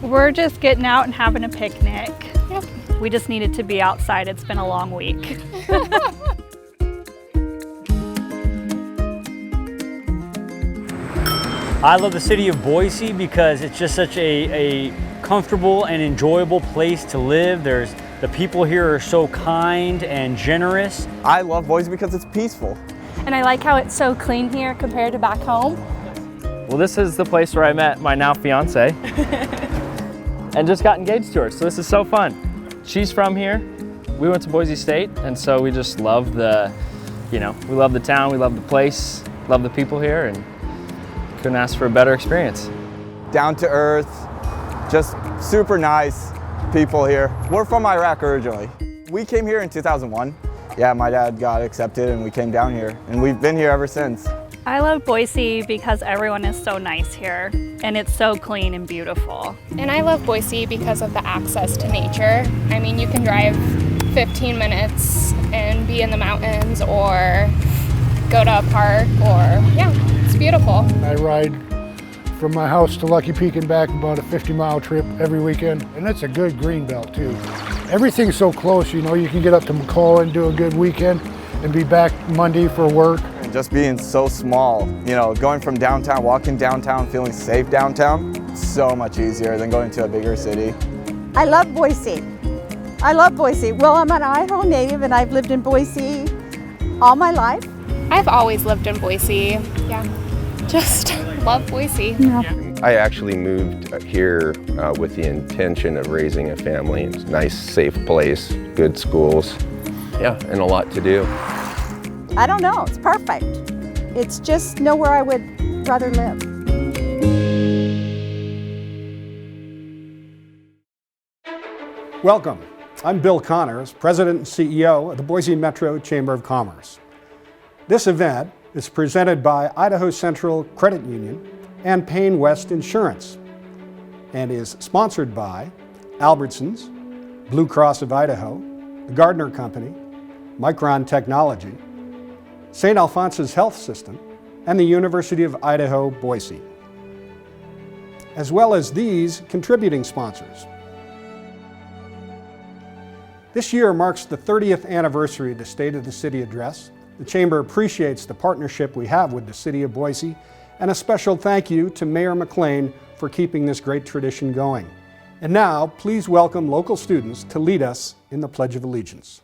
We're just getting out and having a picnic. Yep. We just needed to be outside. It's been a long week. I love the city of Boise because it's just such a comfortable and enjoyable place to live. The people here are so kind and generous. I love Boise because it's peaceful. And I like how it's so clean here compared to back home. Well, this is the place where I met my now fiance and just got engaged to her. So this is so fun. She's from here. We went to Boise State, and so we just love we love the town, we love the place, love the people here, and couldn't ask for a better experience. Down to earth, just super nice people here. We're from Iraq originally. We came here in 2001. Yeah, my dad got accepted and we came down here, and we've been here ever since. I love Boise because everyone is so nice here and it's so clean and beautiful. And I love Boise because of the access to nature. I mean, you can drive 15 minutes and be in the mountains or go to a park, or yeah, it's beautiful. I ride from my house to Lucky Peak and back, about a 50-mile trip every weekend, and it's a good green belt too. Everything's so close, you can get up to McCall and do a good weekend and be back Monday for work. And just being so small, going from downtown, walking downtown, feeling safe downtown, so much easier than going to a bigger city. I love Boise. I love Boise. Well, I'm an Idaho native and I've lived in Boise all my life. I've always lived in Boise. Yeah, just love Boise. Yeah. I actually moved here with the intention of raising a family. It's a nice, safe place, good schools, yeah, and a lot to do. I don't know, it's perfect. It's just nowhere I would rather live. Welcome. I'm Bill Connors, President and CEO of the Boise Metro Chamber of Commerce. This event is presented by Idaho Central Credit Union and Payne West Insurance and is sponsored by Albertsons, Blue Cross of Idaho, the Gardner Company, Micron Technology, St. Alphonsus Health System, and the University of Idaho, Boise, as well as these contributing sponsors. This year marks the 30th anniversary of the State of the City Address. The Chamber appreciates the partnership we have with the City of Boise, and a special thank you to Mayor McLean for keeping this great tradition going. And now, please welcome local students to lead us in the Pledge of Allegiance.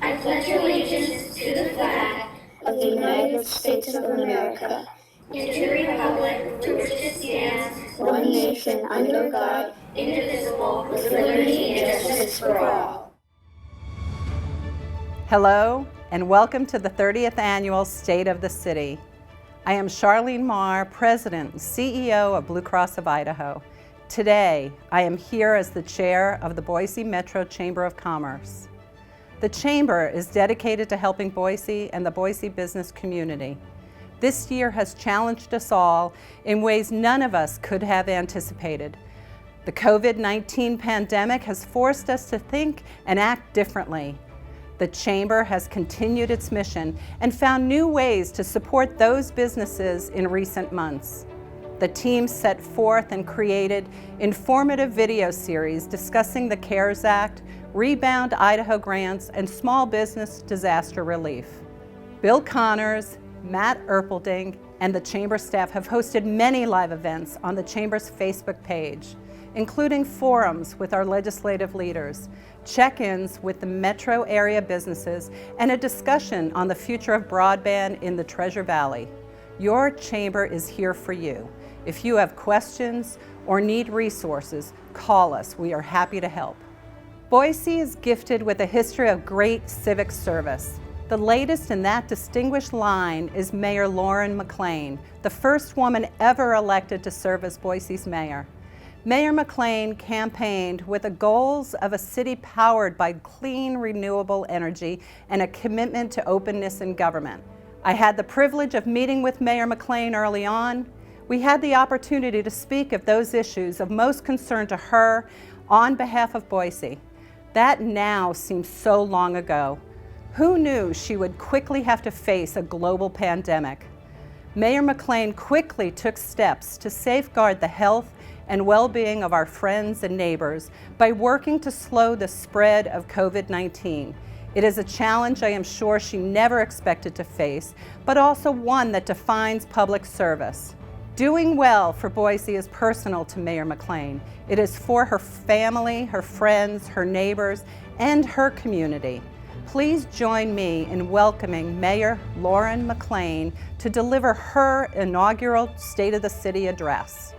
I pledge allegiance to the flag of the United States of America and to the republic for which it stands, one nation under God, indivisible, with liberty and justice for all. Hello, and welcome to the 30th Annual State of the City. I am Charlene Marr, President and CEO of Blue Cross of Idaho. Today, I am here as the Chair of the Boise Metro Chamber of Commerce. The Chamber is dedicated to helping Boise and the Boise business community. This year has challenged us all in ways none of us could have anticipated. The COVID-19 pandemic has forced us to think and act differently. The Chamber has continued its mission and found new ways to support those businesses in recent months. The team set forth and created informative video series discussing the CARES Act, Rebound Idaho grants, and small business disaster relief. Bill Connors, Matt Erpelding, and the Chamber staff have hosted many live events on the Chamber's Facebook page, including forums with our legislative leaders, check-ins with the metro area businesses, and a discussion on the future of broadband in the Treasure Valley. Your Chamber is here for you. If you have questions or need resources, call us. We are happy to help. Boise is gifted with a history of great civic service. The latest in that distinguished line is Mayor Lauren McLean, the first woman ever elected to serve as Boise's mayor. Mayor McLean campaigned with the goals of a city powered by clean, renewable energy and a commitment to openness in government. I had the privilege of meeting with Mayor McLean early on. We had the opportunity to speak of those issues of most concern to her on behalf of Boise. That now seems so long ago. Who knew she would quickly have to face a global pandemic? Mayor McLean quickly took steps to safeguard the health and well-being of our friends and neighbors by working to slow the spread of COVID-19. It is a challenge I am sure she never expected to face, but also one that defines public service. Doing well for Boise is personal to Mayor McLean. It is for her family, her friends, her neighbors, and her community. Please join me in welcoming Mayor Lauren McLean to deliver her inaugural State of the City address.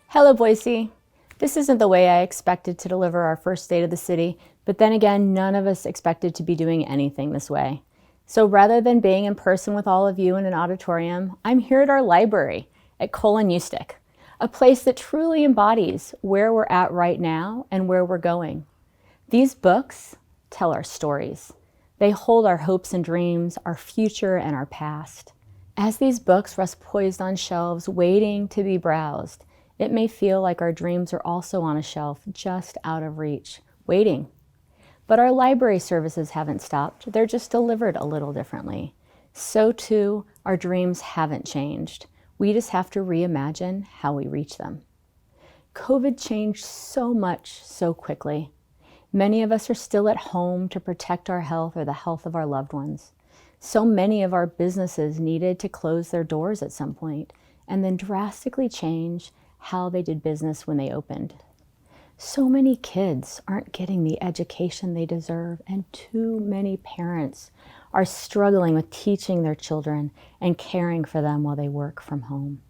Hello, Boise. This isn't the way I expected to deliver our first State of the City, but then again, none of us expected to be doing anything this way. So rather than being in person with all of you in an auditorium, I'm here at our library at Colin Eustick, a place that truly embodies where we're at right now and where we're going. These books tell our stories. They hold our hopes and dreams, our future and our past. As these books rest poised on shelves, waiting to be browsed, it may feel like our dreams are also on a shelf just out of reach, waiting. But our library services haven't stopped. They're just delivered a little differently. So too, our dreams haven't changed. We just have to reimagine how we reach them. COVID changed so much so quickly. Many of us are still at home to protect our health or the health of our loved ones. So many of our businesses needed to close their doors at some point and then drastically change how they did business when they opened. So many kids aren't getting the education they deserve, and too many parents are struggling with teaching their children and caring for them while they work from home.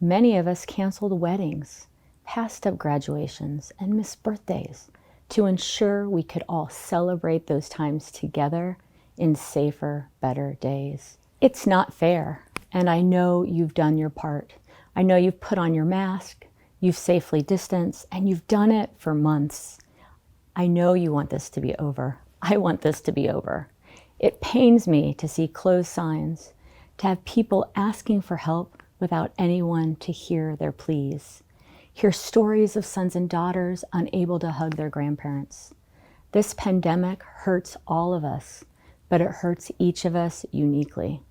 Many of us canceled weddings, passed up graduations, and missed birthdays to ensure we could all celebrate those times together in safer, better days. It's not fair, and I know you've done your part. I know you've put on your mask, you've safely distanced, and you've done it for months. I know you want this to be over. I want this to be over. It pains me to see closed signs, to have people asking for help without anyone to hear their pleas. Hear stories of sons and daughters unable to hug their grandparents. This pandemic hurts all of us, but it hurts each of us uniquely.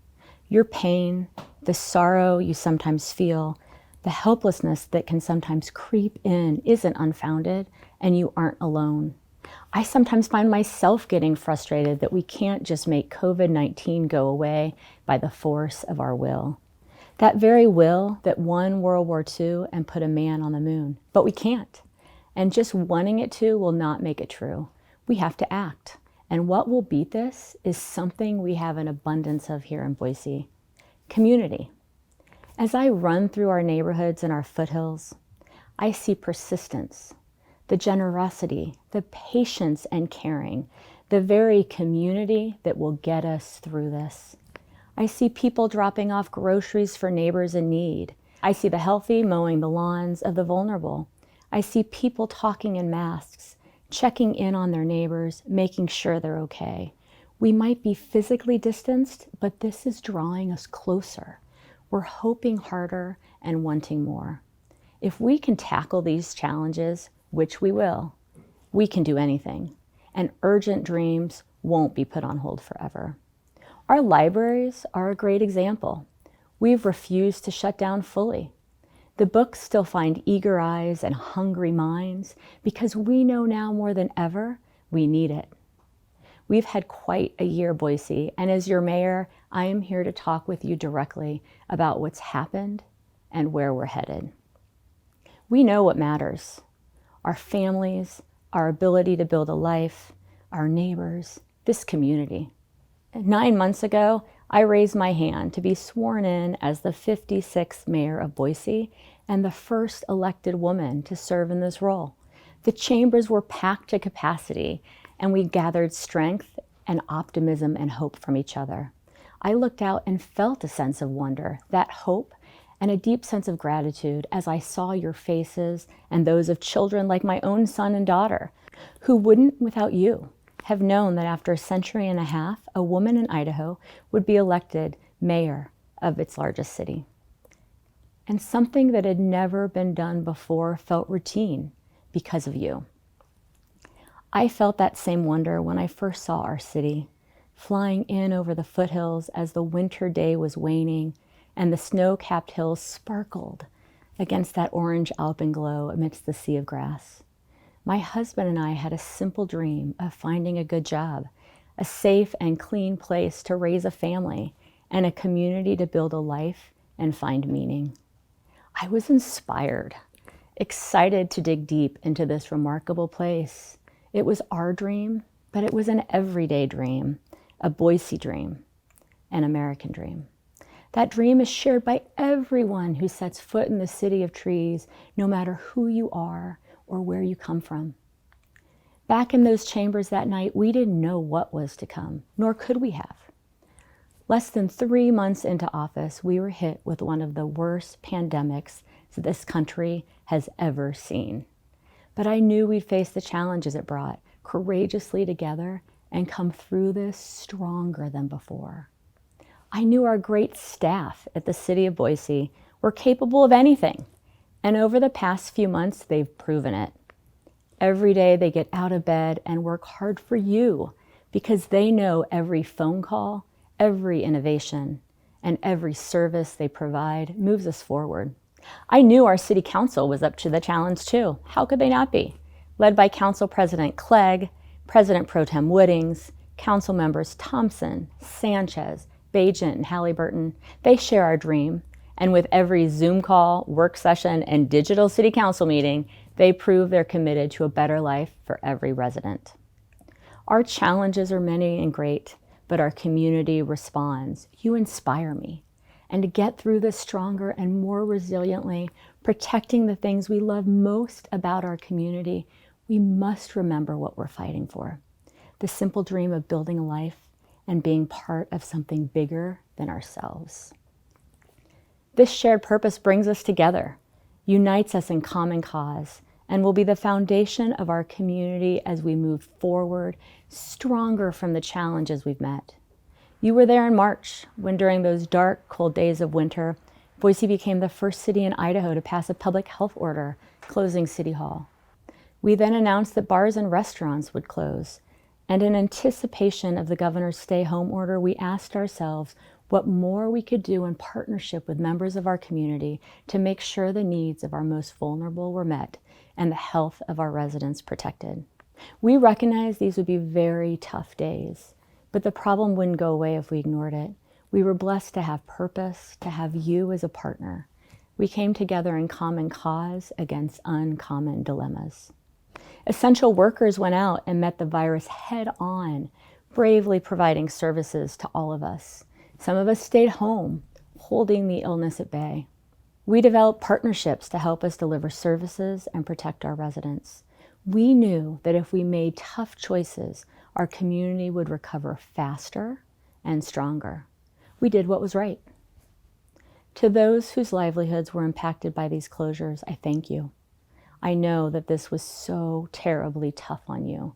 Your pain, the sorrow you sometimes feel, the helplessness that can sometimes creep in isn't unfounded, and you aren't alone. I sometimes find myself getting frustrated that we can't just make COVID-19 go away by the force of our will. That very will that won World War II and put a man on the moon. But we can't. And just wanting it to will not make it true. We have to act. And what will beat this is something we have an abundance of here in Boise: community. As I run through our neighborhoods and our foothills, I see persistence, the generosity, the patience and caring, the very community that will get us through this. I see people dropping off groceries for neighbors in need. I see the healthy mowing the lawns of the vulnerable. I see people talking in masks, checking in on their neighbors, making sure they're okay. We might be physically distanced, but this is drawing us closer. We're hoping harder and wanting more. If we can tackle these challenges, which we will, we can do anything, and urgent dreams won't be put on hold forever. Our libraries are a great example. We've refused to shut down fully. The books still find eager eyes and hungry minds because we know now more than ever we need it. We've had quite a year, Boise, and as your mayor, I am here to talk with you directly about what's happened and where we're headed. We know what matters: our families, our ability to build a life, our neighbors, this community. 9 months ago, I raised my hand to be sworn in as the 56th mayor of Boise and the first elected woman to serve in this role. The chambers were packed to capacity, and we gathered strength and optimism and hope from each other. I looked out and felt a sense of wonder, that hope, and a deep sense of gratitude as I saw your faces and those of children like my own son and daughter, who wouldn't, without you, have known that after a century and a half, a woman in Idaho would be elected mayor of its largest city. And something that had never been done before felt routine because of you. I felt that same wonder when I first saw our city, flying in over the foothills as the winter day was waning and the snow-capped hills sparkled against that orange alpenglow amidst the sea of grass. My husband and I had a simple dream of finding a good job, a safe and clean place to raise a family, and a community to build a life and find meaning. I was inspired, excited to dig deep into this remarkable place. It was our dream, but it was an everyday dream, a Boise dream, an American dream. That dream is shared by everyone who sets foot in the city of trees, no matter who you are or where you come from. Back in those chambers that night, we didn't know what was to come, nor could we have. Less than 3 months into office, we were hit with one of the worst pandemics this country has ever seen. But I knew we'd face the challenges it brought courageously together and come through this stronger than before. I knew our great staff at the city of Boise were capable of anything, and over the past few months, they've proven it. Every day they get out of bed and work hard for you because they know every phone call, every innovation, and every service they provide moves us forward. I knew our city council was up to the challenge too. How could they not be? Led by Council President Clegg, President Pro Tem Woodings, Council members Thompson, Sanchez, Bajent, and Halliburton, they share our dream. And with every Zoom call, work session, and digital city council meeting, they prove they're committed to a better life for every resident. Our challenges are many and great, but our community responds. You inspire me. And to get through this stronger and more resiliently, protecting the things we love most about our community, we must remember what we're fighting for. The simple dream of building a life and being part of something bigger than ourselves. This shared purpose brings us together, unites us in common cause, and will be the foundation of our community as we move forward, stronger from the challenges we've met. You were there in March, when during those dark, cold days of winter, Boise became the first city in Idaho to pass a public health order closing City Hall. We then announced that bars and restaurants would close, and in anticipation of the governor's stay-home order, we asked ourselves what more we could do in partnership with members of our community to make sure the needs of our most vulnerable were met and the health of our residents protected. We recognized these would be very tough days, but the problem wouldn't go away if we ignored it. We were blessed to have purpose, to have you as a partner. We came together in common cause against uncommon dilemmas. Essential workers went out and met the virus head on, bravely providing services to all of us. Some of us stayed home, holding the illness at bay. We developed partnerships to help us deliver services and protect our residents. We knew that if we made tough choices, our community would recover faster and stronger. We did what was right. To those whose livelihoods were impacted by these closures, I thank you. I know that this was so terribly tough on you.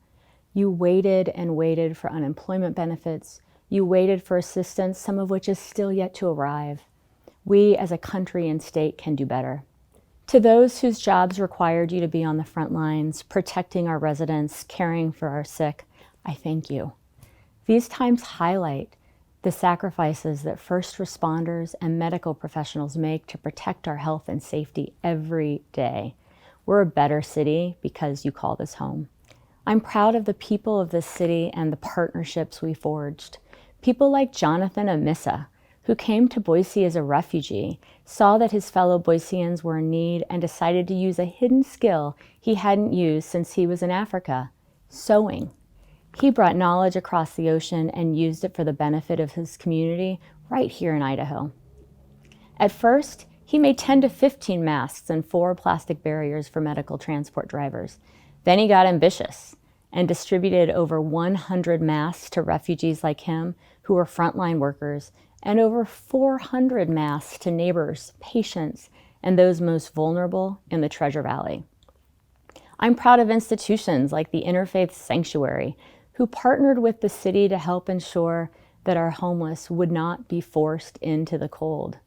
You waited and waited for unemployment benefits. You waited for assistance, some of which is still yet to arrive. We as a country and state can do better. To those whose jobs required you to be on the front lines, protecting our residents, caring for our sick, I thank you. These times highlight the sacrifices that first responders and medical professionals make to protect our health and safety every day. We're a better city because you call this home. I'm proud of the people of this city and the partnerships we forged. People like Jonathan Amissa, who came to Boise as a refugee, saw that his fellow Boiseans were in need and decided to use a hidden skill he hadn't used since he was in Africa, sewing. He brought knowledge across the ocean and used it for the benefit of his community right here in Idaho. At first, he made 10 to 15 masks and 4 plastic barriers for medical transport drivers. Then he got ambitious and distributed over 100 masks to refugees like him who were frontline workers, and over 400 masks to neighbors, patients, and those most vulnerable in the Treasure Valley. I'm proud of institutions like the Interfaith Sanctuary, who partnered with the city to help ensure that our homeless would not be forced into the cold.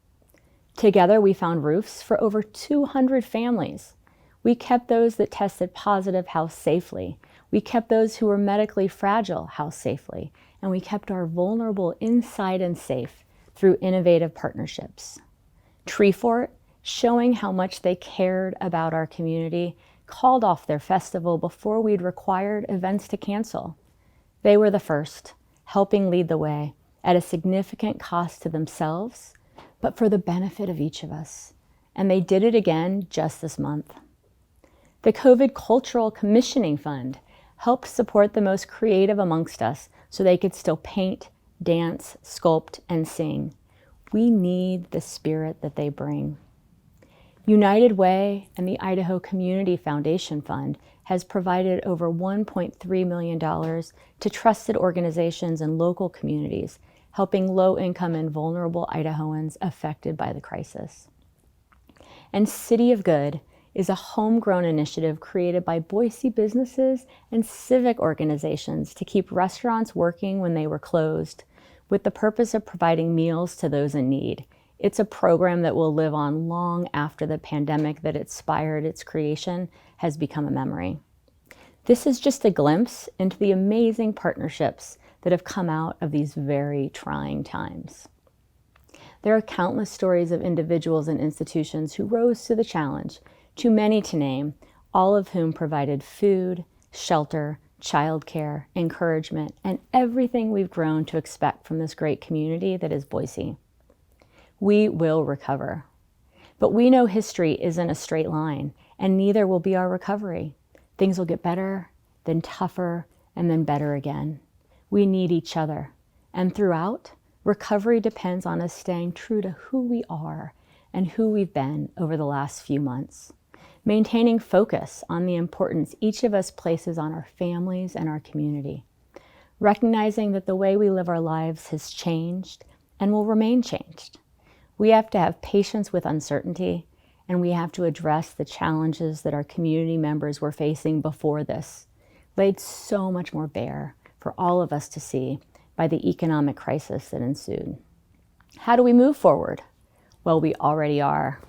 Together, we found roofs for over 200 families. We kept those that tested positive house safely. We kept those who were medically fragile housed safely, and we kept our vulnerable inside and safe through innovative partnerships. Treefort, showing how much they cared about our community, called off their festival before we'd required events to cancel. They were the first, helping lead the way at a significant cost to themselves, but for the benefit of each of us. And they did it again just this month. The COVID Cultural Commissioning Fund helped support the most creative amongst us so they could still paint, dance, sculpt, and sing. We need the spirit that they bring. United Way and the Idaho Community Foundation Fund has provided over $1.3 million to trusted organizations and local communities, helping low-income and vulnerable Idahoans affected by the crisis. And City of Good is a homegrown initiative created by Boise businesses and civic organizations to keep restaurants working when they were closed, with the purpose of providing meals to those in need. It's a program that will live on long after the pandemic that inspired its creation has become a memory. This is just a glimpse into the amazing partnerships that have come out of these very trying times. There are countless stories of individuals and institutions who rose to the challenge, too many to name, all of whom provided food, shelter, childcare, encouragement, and everything we've grown to expect from this great community that is Boise. We will recover. But we know history isn't a straight line, and neither will be our recovery. Things will get better, then tougher, and then better again. We need each other. And throughout, recovery depends on us staying true to who we are and who we've been over the last few months. Maintaining focus on the importance each of us places on our families and our community. Recognizing that the way we live our lives has changed and will remain changed. We have to have patience with uncertainty, and we have to address the challenges that our community members were facing before this, laid so much more bare for all of us to see by the economic crisis that ensued. How do we move forward? Well, we already are.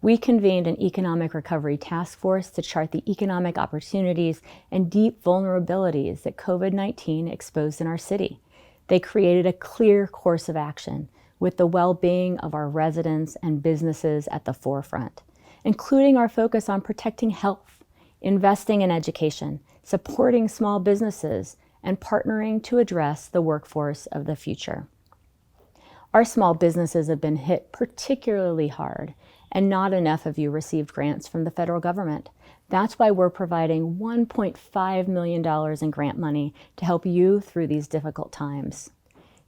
We convened an economic recovery task force to chart the economic opportunities and deep vulnerabilities that COVID-19 exposed in our city. They created a clear course of action with the well-being of our residents and businesses at the forefront, including our focus on protecting health, investing in education, supporting small businesses, and partnering to address the workforce of the future. Our small businesses have been hit particularly hard, and not enough of you received grants from the federal government. That's why we're providing $1.5 million in grant money to help you through these difficult times.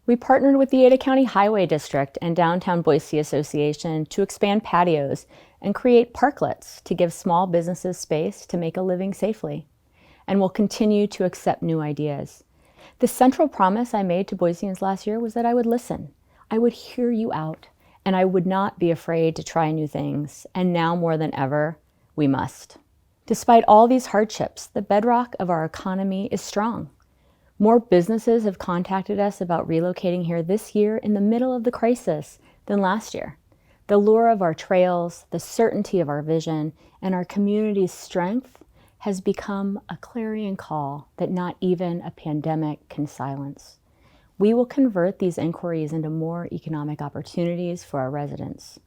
We partnered with the Ada County Highway District and Downtown Boise Association to expand patios and create parklets to give small businesses space to make a living safely. And we'll continue to accept new ideas. The central promise I made to Boiseans last year was that I would listen. I would hear you out, and I would not be afraid to try new things. And now more than ever, we must. Despite all these hardships, the bedrock of our economy is strong. More businesses have contacted us about relocating here this year in the middle of the crisis than last year. The lure of our trails, the certainty of our vision, and our community's strength has become a clarion call that not even a pandemic can silence. We will convert these inquiries into more economic opportunities for our residents.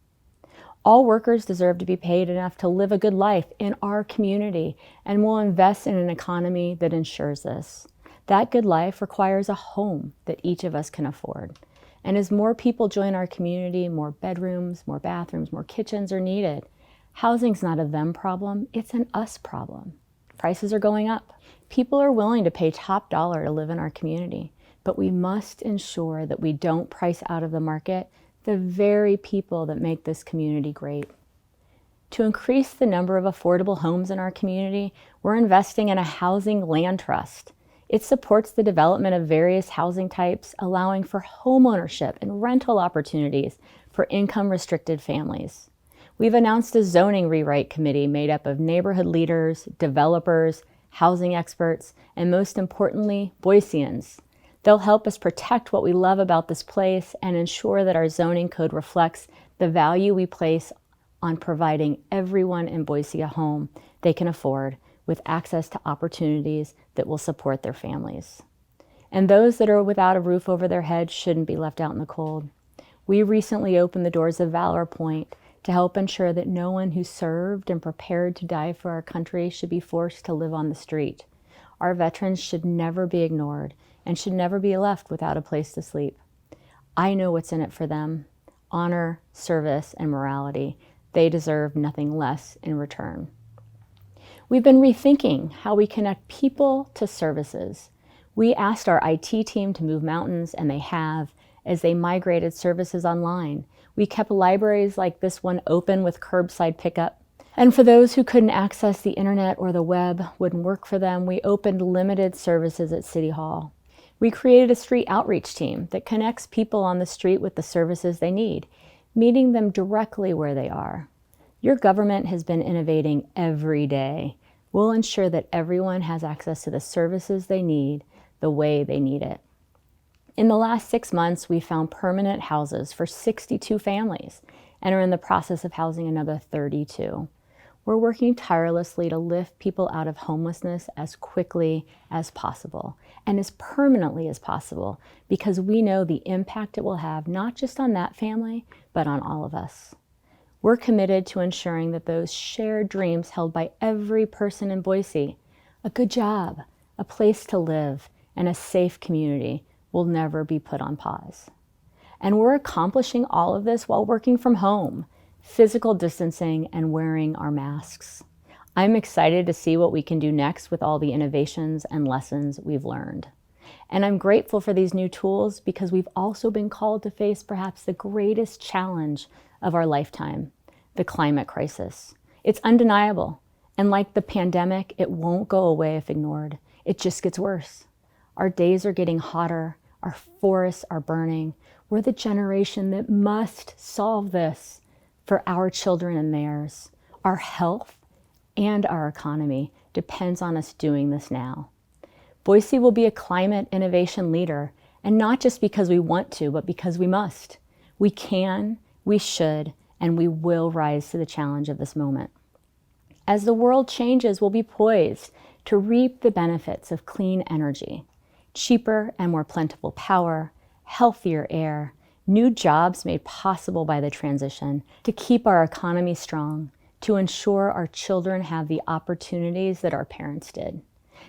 All workers deserve to be paid enough to live a good life in our community, and we'll invest in an economy that ensures this. That good life requires a home that each of us can afford. And as more people join our community, more bedrooms, more bathrooms, more kitchens are needed. Housing's not a them problem, it's an us problem. Prices are going up. People are willing to pay top dollar to live in our community, but we must ensure that we don't price out of the market the very people that make this community great. To increase the number of affordable homes in our community, we're investing in a housing land trust. It supports the development of various housing types, allowing for home ownership and rental opportunities for income-restricted families. We've announced a zoning rewrite committee made up of neighborhood leaders, developers, housing experts, and most importantly, Boiseans. They'll help us protect what we love about this place and ensure that our zoning code reflects the value we place on providing everyone in Boise a home they can afford with access to opportunities that will support their families. And those that are without a roof over their heads shouldn't be left out in the cold. We recently opened the doors of Valor Point to help ensure that no one who served and prepared to die for our country should be forced to live on the street. Our veterans should never be ignored and should never be left without a place to sleep. I know what's in it for them: honor, service, and morality. They deserve nothing less in return. We've been rethinking how we connect people to services. We asked our IT team to move mountains, and they have, as they migrated services online. We kept libraries like this one open with curbside pickup. And for those who couldn't access the internet or the web, wouldn't work for them, we opened limited services at City Hall. We created a street outreach team that connects people on the street with the services they need, meeting them directly where they are. Your government has been innovating every day. We'll ensure that everyone has access to the services they need the way they need it. In the last 6 months, we found permanent houses for 62 families and are in the process of housing another 32. We're working tirelessly to lift people out of homelessness as quickly as possible and as permanently as possible, because we know the impact it will have not just on that family, but on all of us. We're committed to ensuring that those shared dreams held by every person in Boise, a good job, a place to live, and a safe community, will never be put on pause. And we're accomplishing all of this while working from home, physical distancing, and wearing our masks. I'm excited to see what we can do next with all the innovations and lessons we've learned. And I'm grateful for these new tools because we've also been called to face perhaps the greatest challenge of our lifetime, the climate crisis. It's undeniable, and like the pandemic, it won't go away if ignored. It just gets worse. Our days are getting hotter, our forests are burning. We're the generation that must solve this for our children and theirs. Our health and our economy depends on us doing this now. Boise will be a climate innovation leader, and not just because we want to, but because we must. We can, we should, and we will rise to the challenge of this moment. As the world changes, we'll be poised to reap the benefits of clean energy, cheaper and more plentiful power, healthier air, new jobs made possible by the transition, to keep our economy strong, to ensure our children have the opportunities that our parents did.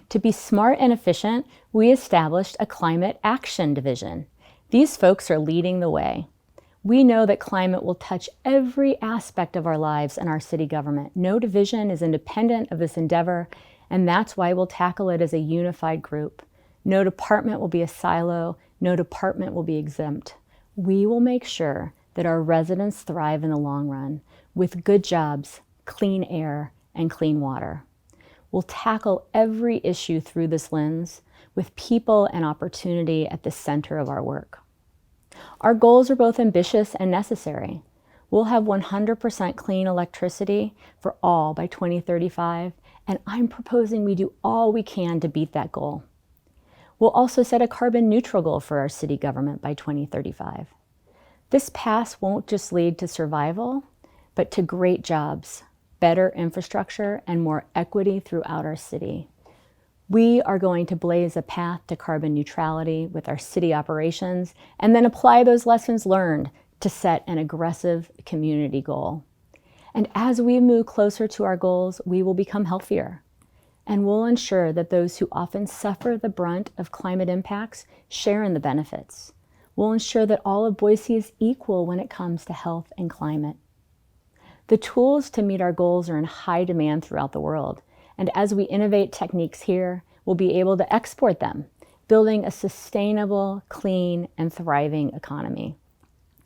To be smart and efficient, we established a climate action division. These folks are leading the way. We know that climate will touch every aspect of our lives and our city government. No division is independent of this endeavor, and that's why we'll tackle it as a unified group. No department will be a silo, no department will be exempt. We will make sure that our residents thrive in the long run with good jobs, clean air, and clean water. We'll tackle every issue through this lens with people and opportunity at the center of our work. Our goals are both ambitious and necessary. We'll have 100% clean electricity for all by 2035, and I'm proposing we do all we can to beat that goal. We'll also set a carbon neutral goal for our city government by 2035. This path won't just lead to survival, but to great jobs, better infrastructure, and more equity throughout our city. We are going to blaze a path to carbon neutrality with our city operations and then apply those lessons learned to set an aggressive community goal. And as we move closer to our goals, we will become healthier. And we'll ensure that those who often suffer the brunt of climate impacts share in the benefits. We'll ensure that all of Boise is equal when it comes to health and climate. The tools to meet our goals are in high demand throughout the world, and as we innovate techniques here, we'll be able to export them, building a sustainable, clean, and thriving economy.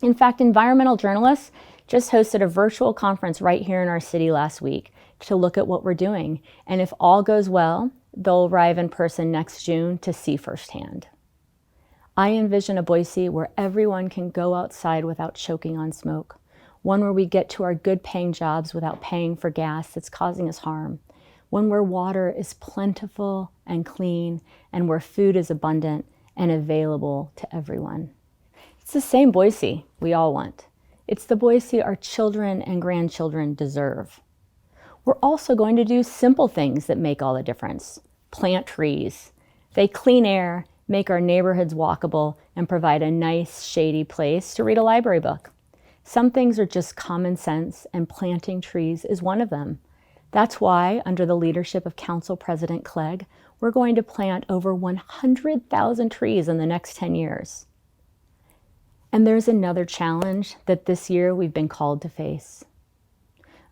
In fact, environmental journalists just hosted a virtual conference right here in our city last week to look at what we're doing. And if all goes well, they'll arrive in person next June to see firsthand. I envision a Boise where everyone can go outside without choking on smoke, one where we get to our good-paying jobs without paying for gas that's causing us harm, one where water is plentiful and clean, and where food is abundant and available to everyone. It's the same Boise we all want. It's the Boise our children and grandchildren deserve. We're also going to do simple things that make all the difference. Plant trees. They clean air, make our neighborhoods walkable, and provide a nice, shady place to read a library book. Some things are just common sense, and planting trees is one of them. That's why, under the leadership of Council President Clegg, we're going to plant over 100,000 trees in the next 10 years. And there's another challenge that this year we've been called to face.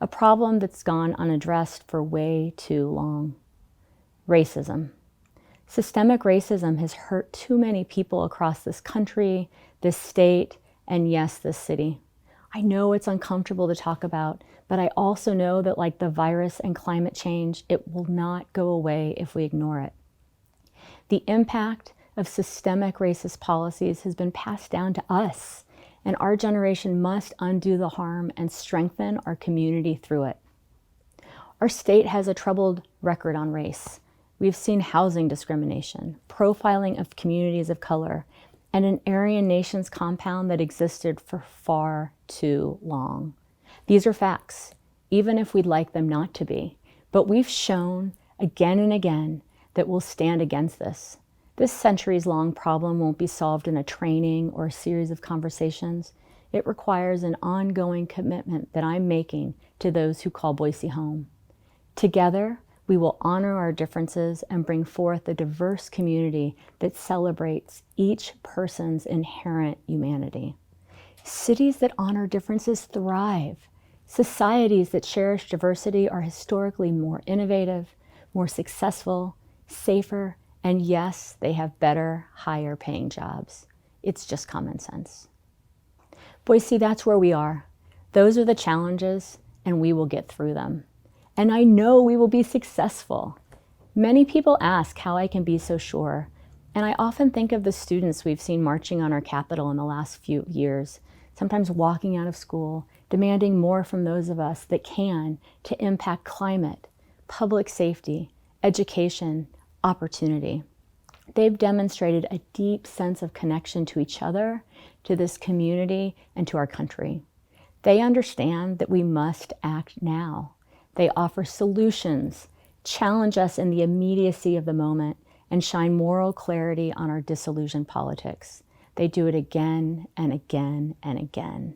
A problem that's gone unaddressed for way too long. Racism. Systemic racism has hurt too many people across this country, this state, and yes, this city. I know it's uncomfortable to talk about, but I also know that like the virus and climate change, it will not go away if we ignore it. The impact of systemic racist policies has been passed down to us, and our generation must undo the harm and strengthen our community through it. Our state has a troubled record on race. We've seen housing discrimination, profiling of communities of color, and an Aryan nations compound that existed for far too long. These are facts, even if we'd like them not to be. But we've shown again and again that we'll stand against this. This centuries-long problem won't be solved in a training or a series of conversations. It requires an ongoing commitment that I'm making to those who call Boise home. Together, we will honor our differences and bring forth a diverse community that celebrates each person's inherent humanity. Cities that honor differences thrive. Societies that cherish diversity are historically more innovative, more successful, safer, and yes, they have better, higher paying jobs. It's just common sense. Boise, that's where we are. Those are the challenges, and we will get through them. And I know we will be successful. Many people ask how I can be so sure, and I often think of the students we've seen marching on our Capitol in the last few years, sometimes walking out of school, demanding more from those of us that can to impact climate, public safety, education, opportunity. They've demonstrated a deep sense of connection to each other, to this community, and to our country. They understand that we must act now. They offer solutions, challenge us in the immediacy of the moment, and shine moral clarity on our disillusioned politics. They do it again and again and again.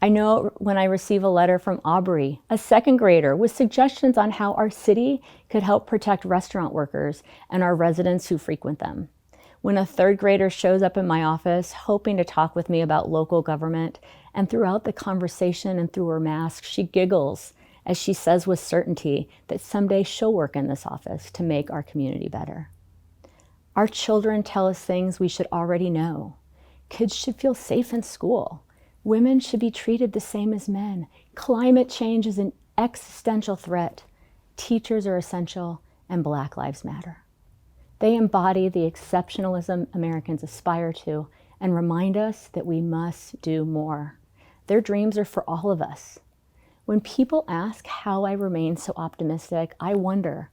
I know when I receive a letter from Aubrey, a second grader, with suggestions on how our city could help protect restaurant workers and our residents who frequent them. When a third grader shows up in my office hoping to talk with me about local government, and throughout the conversation and through her mask, she giggles as she says with certainty that someday she'll work in this office to make our community better. Our children tell us things we should already know. Kids should feel safe in school. Women should be treated the same as men. Climate change is an existential threat. Teachers are essential, and Black Lives Matter. They embody the exceptionalism Americans aspire to and remind us that we must do more. Their dreams are for all of us. When people ask how I remain so optimistic, I wonder,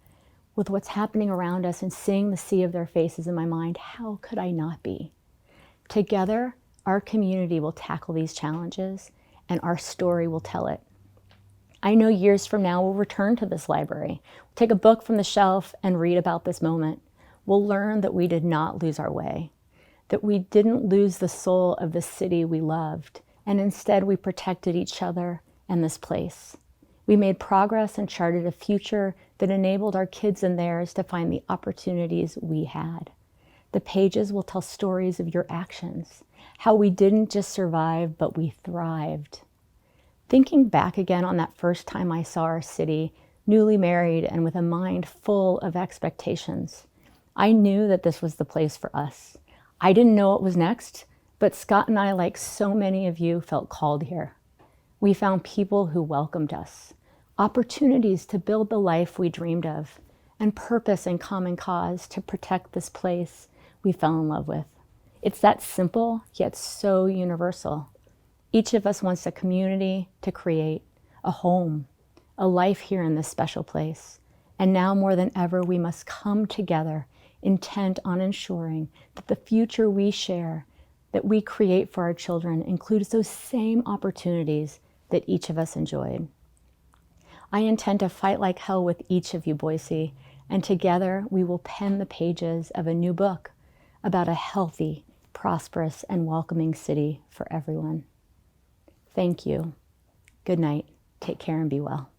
with what's happening around us and seeing the sea of their faces in my mind, how could I not be? Together, our community will tackle these challenges, and our story will tell it. I know years from now we'll return to this library, we'll take a book from the shelf and read about this moment. We'll learn that we did not lose our way, that we didn't lose the soul of the city we loved, and instead we protected each other and this place. We made progress and charted a future that enabled our kids and theirs to find the opportunities we had. The pages will tell stories of your actions, how we didn't just survive, but we thrived. Thinking back again on that first time I saw our city, newly married and with a mind full of expectations, I knew that this was the place for us. I didn't know what was next, but Scott and I, like so many of you, felt called here. We found people who welcomed us, opportunities to build the life we dreamed of, and purpose and common cause to protect this place we fell in love with. It's that simple, yet so universal. Each of us wants a community to create, a home, a life here in this special place. And now more than ever, we must come together, intent on ensuring that the future we share, that we create for our children, includes those same opportunities that each of us enjoyed. I intend to fight like hell with each of you, Boise, and together we will pen the pages of a new book about a healthy, prosperous, and welcoming city for everyone. Thank you. Good night. Take care and be well.